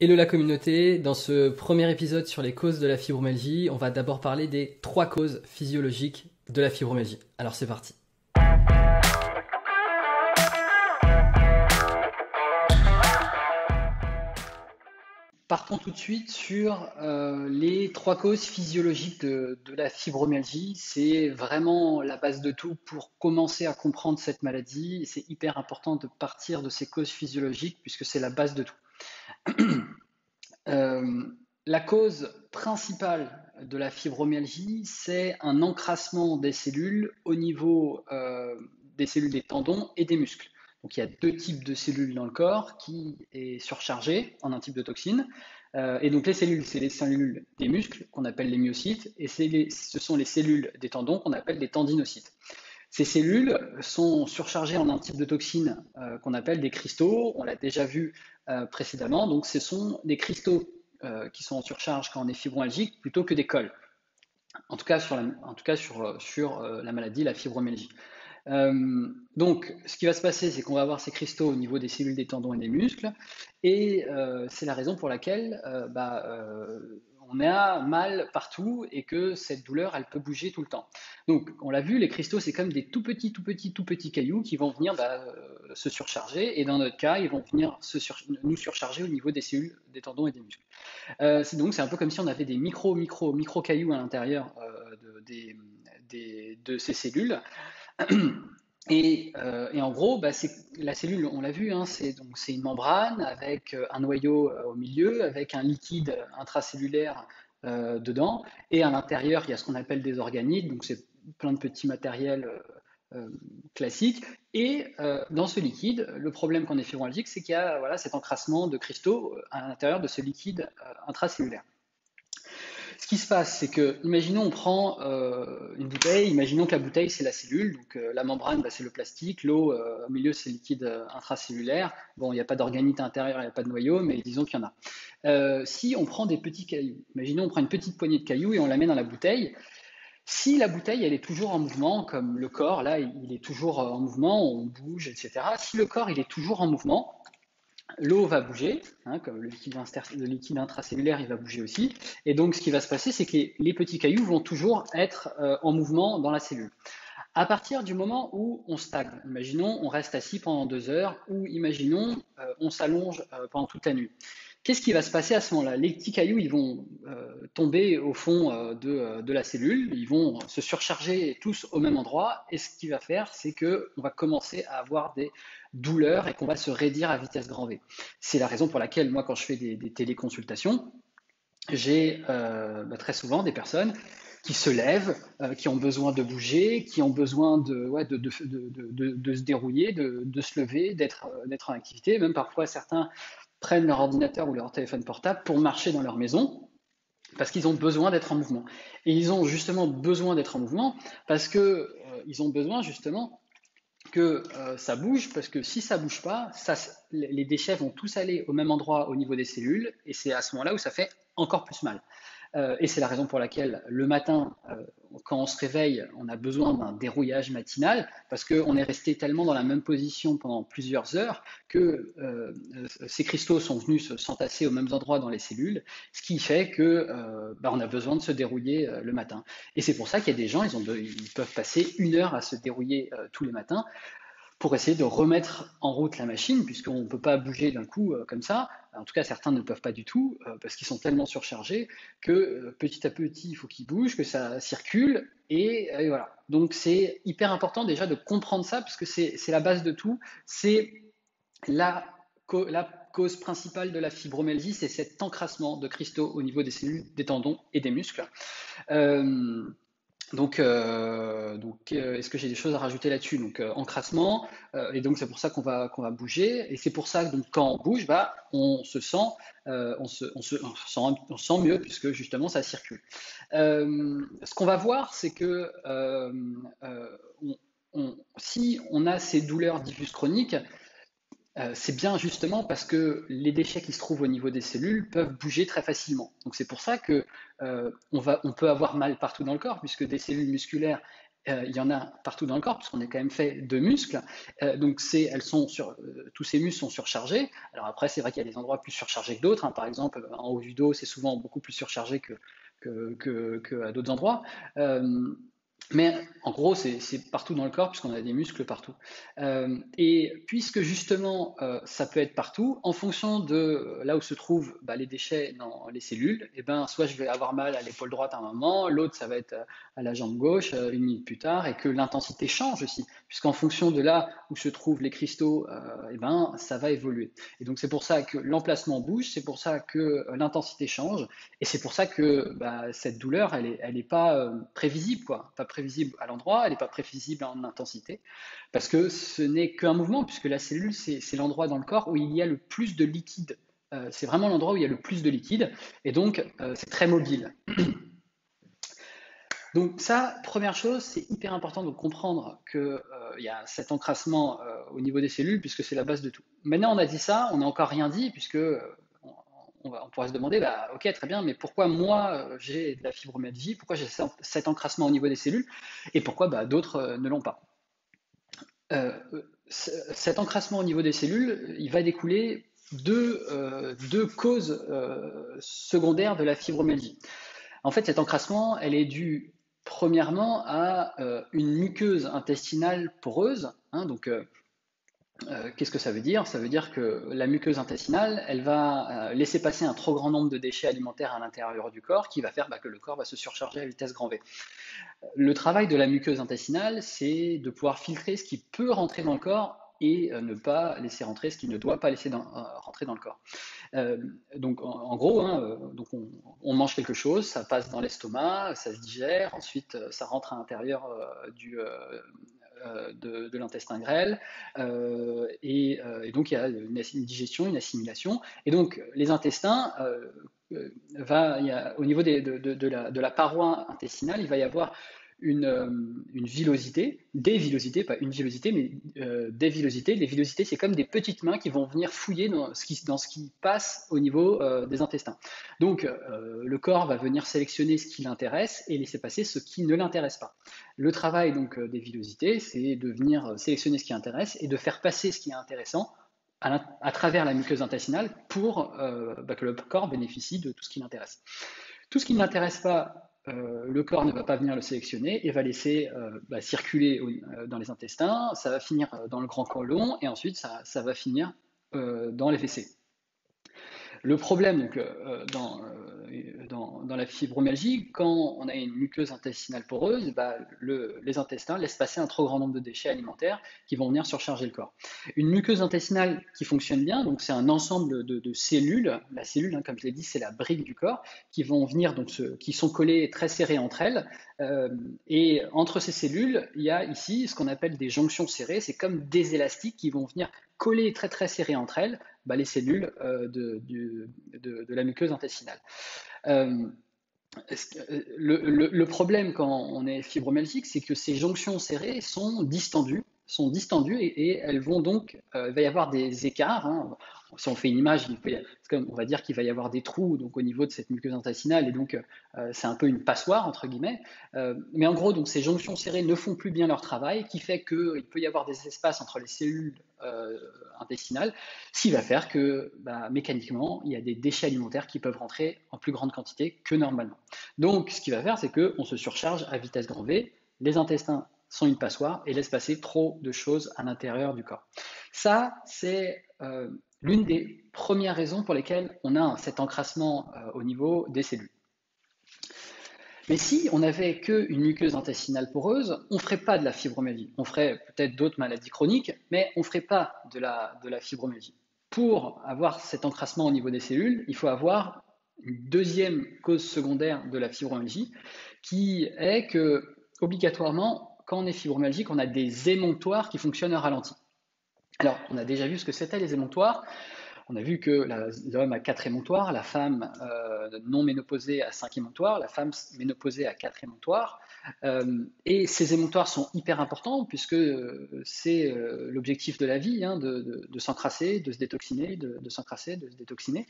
Hello la communauté, dans ce premier épisode sur les causes de la fibromyalgie, on va d'abord parler des 3 causes physiologiques de la fibromyalgie. Alors c'est parti. Partons tout de suite sur les 3 causes physiologiques de la fibromyalgie. C'est vraiment la base de tout pour commencer à comprendre cette maladie. C'est hyper important de partir de ces causes physiologiques puisque c'est la base de tout. Euh, la cause principale de la fibromyalgie, c'est un encrassement des cellules au niveau des cellules des tendons et des muscles. Donc il y a 2 types de cellules dans le corps qui est surchargé en un type de toxine. Et donc les cellules, c'est les cellules des muscles qu'on appelle les myocytes, et ce sont les cellules des tendons qu'on appelle les tendinocytes. Ces cellules sont surchargées en un type de toxine qu'on appelle des cristaux. On l'a déjà vu précédemment. Donc, ce sont des cristaux qui sont en surcharge quand on est fibromyalgique plutôt que des cols. En tout cas, sur la maladie, la fibromyalgie. Donc, ce qui va se passer, c'est qu'on va avoir ces cristaux au niveau des cellules des tendons et des muscles, et c'est la raison pour laquelle on a mal partout et que cette douleur, elle peut bouger tout le temps. Donc, on l'a vu, les cristaux, c'est comme des tout petits cailloux qui vont venir se surcharger, et dans notre cas, ils vont venir nous surcharger au niveau des cellules des tendons et des muscles. Donc, c'est un peu comme si on avait des micro cailloux à l'intérieur de ces cellules. Et en gros, la cellule, on l'a vu, hein, c'est une membrane avec un noyau au milieu, avec un liquide intracellulaire dedans, et à l'intérieur, il y a ce qu'on appelle des organites, donc c'est plein de petits matériels classiques. Et dans ce liquide, le problème quand on est fibromyalgique, c'est qu'il y a cet encrassement de cristaux à l'intérieur de ce liquide intracellulaire. Ce qui se passe, c'est que, imaginons, on prend une bouteille, imaginons que la bouteille, c'est la cellule, donc la membrane, c'est le plastique, l'eau, au milieu, c'est le liquide intracellulaire. Bon, il n'y a pas d'organite à l'intérieur, il n'y a pas de noyau, mais disons qu'il y en a. Si on prend des petits cailloux, imaginons, on prend une petite poignée de cailloux et on la met dans la bouteille. Si la bouteille, elle est toujours en mouvement, comme le corps, là, il est toujours en mouvement, on bouge, etc. Si le corps, il est toujours en mouvement, l'eau va bouger, hein, comme le liquide intracellulaire, il va bouger aussi. Et donc, ce qui va se passer, c'est que les petits cailloux vont toujours être en mouvement dans la cellule. À partir du moment où on stagne, imaginons on reste assis pendant 2 heures, ou imaginons on s'allonge pendant toute la nuit. Qu'est-ce qui va se passer à ce moment-là? Les petits cailloux, ils vont tomber au fond de la cellule, ils vont se surcharger tous au même endroit, et ce qu'il va faire, c'est qu'on va commencer à avoir des douleurs et qu'on va se raidir à vitesse grand V. C'est la raison pour laquelle, moi, quand je fais des téléconsultations, j'ai très souvent des personnes qui se lèvent, qui ont besoin de bouger, qui ont besoin de se dérouiller, de se lever, d'être en activité. Même parfois, certains prennent leur ordinateur ou leur téléphone portable pour marcher dans leur maison parce qu'ils ont besoin d'être en mouvement. Et ils ont justement besoin d'être en mouvement parce que ils ont besoin justement que ça bouge, parce que si ça bouge pas, les déchets vont tous aller au même endroit au niveau des cellules, et c'est à ce moment-là où ça fait encore plus mal. Et c'est la raison pour laquelle le matin, quand on se réveille, on a besoin d'un dérouillage matinal, parce qu'on est resté tellement dans la même position pendant plusieurs heures que ces cristaux sont venus s'entasser aux mêmes endroits dans les cellules, ce qui fait que on a besoin de se dérouiller le matin. Et c'est pour ça qu'il y a des gens, ils peuvent passer 1 heure à se dérouiller tous les matins, pour essayer de remettre en route la machine, puisqu'on ne peut pas bouger d'un coup comme ça. En tout cas, certains ne peuvent pas du tout, parce qu'ils sont tellement surchargés que petit à petit, il faut qu'ils bougent, que ça circule, et voilà. Donc c'est hyper important déjà de comprendre ça, parce que c'est la base de tout. C'est la cause principale de la fibromyalgie, c'est cet encrassement de cristaux au niveau des cellules, des tendons et des muscles. Est-ce que j'ai des choses à rajouter là-dessus? Donc, encrassement, et donc c'est pour ça qu'on va bouger, et c'est pour ça que donc, quand on bouge, on se sent, on sent mieux, puisque justement ça circule. Ce qu'on va voir, c'est que si on a ces douleurs diffuses chroniques, c'est bien justement parce que les déchets qui se trouvent au niveau des cellules peuvent bouger très facilement. Donc c'est pour ça que on peut avoir mal partout dans le corps, puisque des cellules musculaires, Il y en a partout dans le corps, puisqu'on est quand même fait de muscles. Donc, tous ces muscles sont surchargés. Alors après, c'est vrai qu'il y a des endroits plus surchargés que d'autres, hein. Par exemple, en haut du dos, c'est souvent beaucoup plus surchargé que à d'autres endroits. Euh, mais en gros, c'est partout dans le corps, puisqu'on a des muscles partout. Et puisque justement, ça peut être partout, en fonction de là où se trouvent les déchets dans les cellules, et ben, soit je vais avoir mal à l'épaule droite à un moment, l'autre, ça va être à la jambe gauche 1 minute plus tard, et que l'intensité change aussi, puisqu'en fonction de là où se trouvent les cristaux, et ben, ça va évoluer. Et donc, c'est pour ça que l'emplacement bouge, c'est pour ça que l'intensité change, et c'est pour ça que cette douleur, elle est pas prévisible, quoi. Pas prévisible à l'endroit, elle n'est pas prévisible en intensité, parce que ce n'est qu'un mouvement, puisque la cellule, c'est l'endroit dans le corps où il y a le plus de liquide. C'est vraiment l'endroit où il y a le plus de liquide, et donc c'est très mobile. Donc ça, première chose, c'est hyper important de comprendre qu'il y a cet encrassement au niveau des cellules, puisque c'est la base de tout. Maintenant, on a dit ça, on n'a encore rien dit, puisque on pourrait se demander, ok, très bien, mais pourquoi moi j'ai de la fibromyalgie, pourquoi j'ai cet encrassement au niveau des cellules, et pourquoi d'autres ne l'ont pas. Cet encrassement au niveau des cellules, il va découler deux causes secondaires de la fibromyalgie. En fait, cet encrassement, elle est due premièrement à une muqueuse intestinale poreuse. Donc, qu'est-ce que ça veut dire? Ça veut dire que la muqueuse intestinale, elle va laisser passer un trop grand nombre de déchets alimentaires à l'intérieur du corps, qui va faire que le corps va se surcharger à vitesse grand V. Le travail de la muqueuse intestinale, c'est de pouvoir filtrer ce qui peut rentrer dans le corps et ne pas laisser rentrer ce qui ne doit pas laisser rentrer dans le corps. Donc en gros, donc on mange quelque chose, ça passe dans l'estomac, ça se digère, ensuite ça rentre à l'intérieur de l'intestin grêle, et donc il y a une digestion, une assimilation, et donc les intestins, au niveau de la paroi intestinale, il va y avoir une villosité, des villosités, pas une villosité, mais des villosités. Les villosités, c'est comme des petites mains qui vont venir fouiller dans ce qui passe au niveau des intestins. Donc, le corps va venir sélectionner ce qui l'intéresse et laisser passer ce qui ne l'intéresse pas. Le travail donc des villosités, c'est de venir sélectionner ce qui intéresse et de faire passer ce qui est intéressant à travers la muqueuse intestinale pour que le corps bénéficie de tout ce qui l'intéresse. Tout ce qui ne l'intéresse pas, le corps ne va pas venir le sélectionner et va laisser circuler dans les intestins, ça va finir dans le grand côlon et ensuite ça va finir dans les WC. Le problème donc, dans la fibromyalgie, quand on a une muqueuse intestinale poreuse, les intestins laissent passer un trop grand nombre de déchets alimentaires qui vont venir surcharger le corps. Une muqueuse intestinale qui fonctionne bien, donc c'est un ensemble de cellules. La cellule, comme je l'ai dit, c'est la brique du corps, qui vont venir, qui sont collées très serrées entre elles. Et entre ces cellules, il y a ici ce qu'on appelle des jonctions serrées. C'est comme des élastiques qui vont venir coller très très serrées entre elles les cellules de la muqueuse intestinale. Le problème quand on est fibromyalgique, c'est que ces jonctions serrées sont distendues et elles vont donc, il va y avoir des écarts. Si on fait une image, on va dire qu'il va y avoir des trous donc, au niveau de cette muqueuse intestinale et donc c'est un peu une passoire entre guillemets. Mais en gros, donc, ces jonctions serrées ne font plus bien leur travail, qui fait qu'il peut y avoir des espaces entre les cellules intestinales, ce qui va faire que mécaniquement, il y a des déchets alimentaires qui peuvent rentrer en plus grande quantité que normalement. Donc, ce qui va faire, c'est qu'on se surcharge à vitesse grand V, les intestins sont une passoire et laissent passer trop de choses à l'intérieur du corps. Ça, c'est l'une des premières raisons pour lesquelles on a cet encrassement au niveau des cellules. Mais si on n'avait qu'une muqueuse intestinale poreuse, on ne ferait pas de la fibromyalgie. On ferait peut-être d'autres maladies chroniques, mais on ne ferait pas de la fibromyalgie. Pour avoir cet encrassement au niveau des cellules, il faut avoir une deuxième cause secondaire de la fibromyalgie, qui est que, obligatoirement, quand on est fibromyalgique, on a des émonctoires qui fonctionnent à ralenti. Alors, on a déjà vu ce que c'était les émonctoires. On a vu que l'homme a 4 émonctoires, la femme non ménopausée a 5 émonctoires, la femme ménopausée a 4 émonctoires. Et ces émonctoires sont hyper importants puisque c'est l'objectif de la vie, de s'encrasser, de se détoxiner, de s'encrasser, de se détoxiner.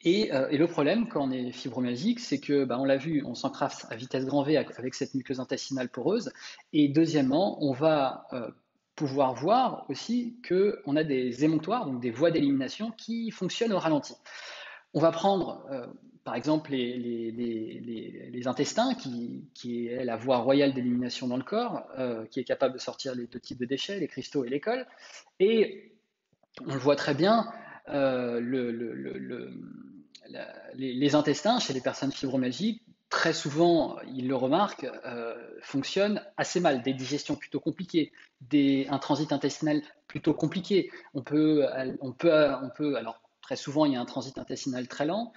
Et le problème quand on est fibromyalgique, c'est que, bah, on l'a vu, on s'encrasse à vitesse grand V avec cette muqueuse intestinale poreuse. Et deuxièmement, on va pouvoir voir aussi qu'on a des émonctoires, donc des voies d'élimination qui fonctionnent au ralenti. On va prendre par exemple les intestins, qui est la voie royale d'élimination dans le corps, qui est capable de sortir les deux types de déchets, les cristaux et les cols. Et on le voit très bien, les intestins chez les personnes fibromyalgiques, très souvent, ils le remarquent, fonctionnent assez mal. Des digestions plutôt compliquées, un transit intestinal plutôt compliqué. Alors très souvent, il y a un transit intestinal très lent.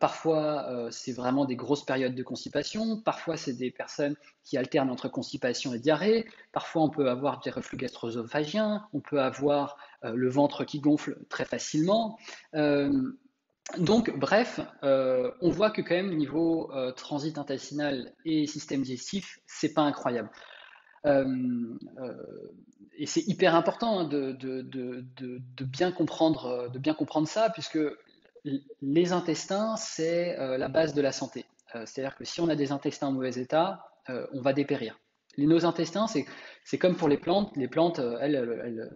Parfois, c'est vraiment des grosses périodes de constipation. Parfois, c'est des personnes qui alternent entre constipation et diarrhée. Parfois, on peut avoir des reflux gastro-œsophagiens. On peut avoir le ventre qui gonfle très facilement. Donc, bref, on voit que quand même niveau transit intestinal et système digestif, c'est pas incroyable. Euh, euh, et c'est hyper important, hein, de bien comprendre ça, puisque les intestins, c'est la base de la santé. C'est-à-dire que si on a des intestins en mauvais état, on va dépérir. Nos intestins, c'est comme pour les plantes. Les plantes, elles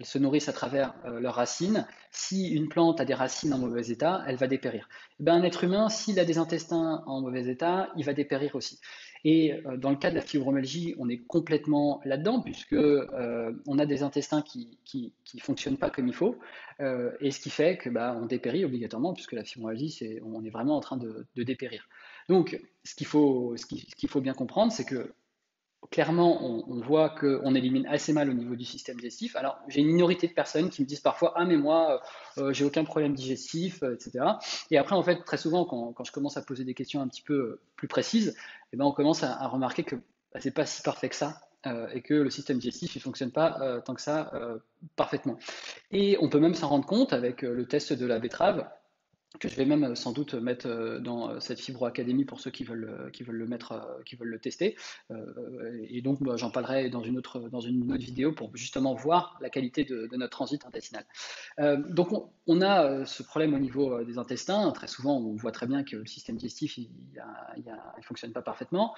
se nourrissent à travers leurs racines. Si une plante a des racines en mauvais état, elle va dépérir. Et ben, un être humain, s'il a des intestins en mauvais état, il va dépérir aussi. Et dans le cas de la fibromyalgie, on est complètement là-dedans, puisque on a des intestins qui fonctionnent pas comme il faut, et ce qui fait que bah, on dépérit obligatoirement, puisque la fibromyalgie, on est vraiment en train de dépérir. Donc, ce qu'il faut bien comprendre, c'est que clairement, on voit qu'on élimine assez mal au niveau du système digestif. Alors, j'ai une minorité de personnes qui me disent parfois, ah mais moi, j'ai aucun problème digestif, etc. Et après, en fait, très souvent, quand je commence à poser des questions un petit peu plus précises, eh ben, on commence à remarquer que bah, c'est pas si parfait que ça. Et que le système digestif il fonctionne pas tant que ça parfaitement. Et on peut même s'en rendre compte avec le test de la betterave, que je vais même sans doute mettre dans cette Fibro Académie pour ceux qui veulent le mettre, qui veulent le tester. Et donc, bah, j'en parlerai dans une autre vidéo pour justement voir la qualité de notre transit intestinal. Donc, on a ce problème au niveau des intestins. Très souvent, on voit très bien que le système digestif, il fonctionne pas parfaitement.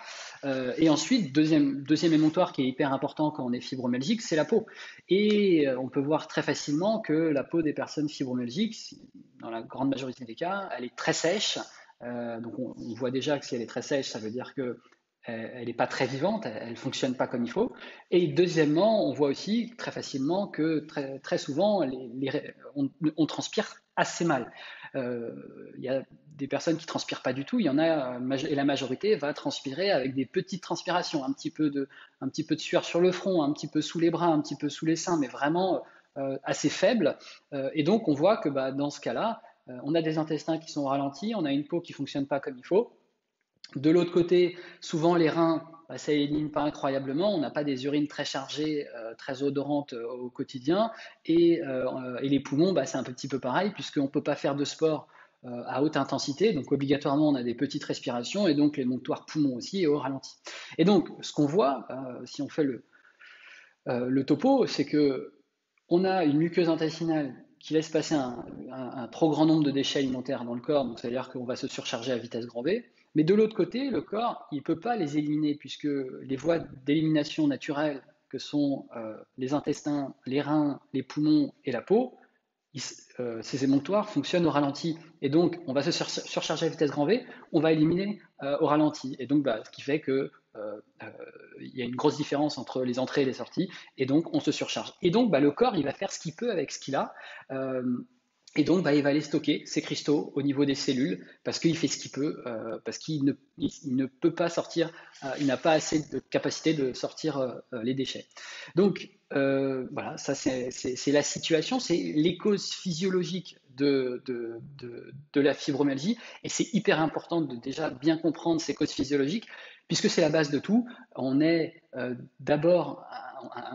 Et ensuite, deuxième émonctoire qui est hyper important quand on est fibromyalgique, c'est la peau. Et on peut voir très facilement que la peau des personnes fibromyalgiques, dans la grande majorité des cas, elle est très sèche. Donc on voit déjà que si elle est très sèche, ça veut dire que elle n'est pas très vivante, elle ne fonctionne pas comme il faut. Et deuxièmement, on voit aussi très facilement que très souvent, on transpire assez mal. Il y a des personnes qui transpirent pas du tout, il y en a, et la majorité va transpirer avec des petites transpirations, un petit peu de sueur sur le front, un petit peu sous les bras, un petit peu sous les seins, mais vraiment assez faible. Et donc on voit que bah, dans ce cas-là, on a des intestins qui sont ralentis, on a une peau qui fonctionne pas comme il faut. De l'autre côté, souvent les reins, bah, ça élimine pas incroyablement. On n'a pas des urines très chargées, très odorantes au quotidien. Et les poumons, bah, c'est un petit peu pareil, puisqu'on ne peut pas faire de sport à haute intensité. Donc obligatoirement, on a des petites respirations, et donc les montoires poumons aussi est au ralenti. Et donc, ce qu'on voit, si on fait le topo, c'est que on a une muqueuse intestinale qui laisse passer un trop grand nombre de déchets alimentaires dans le corps, donc c'est-à-dire qu'on va se surcharger à vitesse grand V. Mais de l'autre côté, le corps, il ne peut pas les éliminer, puisque les voies d'élimination naturelles, que sont les intestins, les reins, les poumons et la peau, ces émonctoires fonctionnent au ralenti. Et donc, on va se surcharger à vitesse grand V, on va éliminer au ralenti. Et donc, bah, ce qui fait que il y a une grosse différence entre les entrées et les sorties, et donc on se surcharge. Et donc, bah, le corps, il va faire ce qu'il peut avec ce qu'il a. Euh, et donc, bah, il va aller stocker ces cristaux au niveau des cellules parce qu'il fait ce qu'il peut, parce qu'il ne peut pas sortir, il n'a pas assez de capacité de sortir les déchets. Donc, voilà, ça c'est la situation, c'est les causes physiologiques de la fibromyalgie. Et c'est hyper important de déjà bien comprendre ces causes physiologiques, puisque c'est la base de tout. On est d'abord,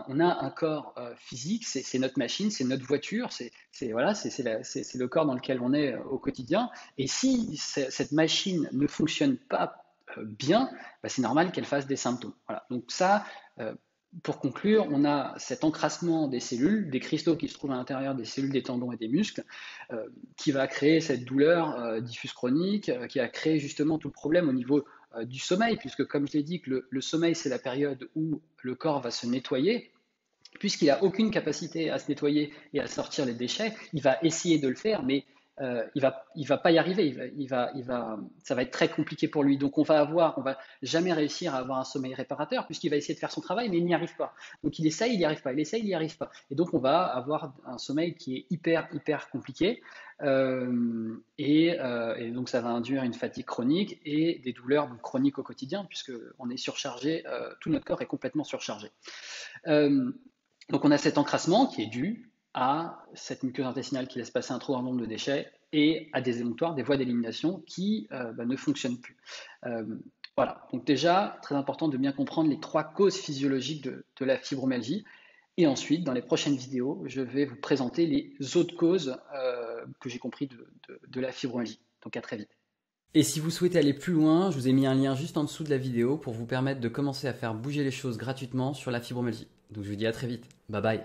on a un corps physique, c'est notre machine, c'est notre voiture, voilà, c'est le corps dans lequel on est au quotidien. Et si cette machine ne fonctionne pas bien, bah, c'est normal qu'elle fasse des symptômes. Voilà. Donc ça, pour conclure, on a cet encrassement des cellules, des cristaux qui se trouvent à l'intérieur des cellules des tendons et des muscles, qui va créer cette douleur diffuse chronique, qui va créer justement tout le problème au niveau du sommeil, puisque comme je l'ai dit, que le sommeil, c'est la période où le corps va se nettoyer. Puisqu'il n'a aucune capacité à se nettoyer et à sortir les déchets, il va essayer de le faire, mais il va pas y arriver. Ça va être très compliqué pour lui. Donc on va jamais réussir à avoir un sommeil réparateur puisqu'il va essayer de faire son travail, mais il n'y arrive pas. Donc il essaye, il n'y arrive pas. Il essaye, il n'y arrive pas. Et donc on va avoir un sommeil qui est hyper compliqué. Et donc ça va induire une fatigue chronique et des douleurs chroniques au quotidien puisque on est surchargé, tout notre corps est complètement surchargé. Euh, donc on a cet encrassement qui est dû à cette muqueuse intestinale qui laisse passer un trop grand nombre de déchets et à des émonctoires, des voies d'élimination qui ne fonctionnent plus. Euh, voilà, donc déjà, très important de bien comprendre les 3 causes physiologiques de la fibromyalgie. Et ensuite, dans les prochaines vidéos, je vais vous présenter les autres causes que j'ai compris de la fibromyalgie. Donc à très vite. Et si vous souhaitez aller plus loin, je vous ai mis un lien juste en dessous de la vidéo pour vous permettre de commencer à faire bouger les choses gratuitement sur la fibromyalgie. Donc je vous dis à très vite. Bye bye.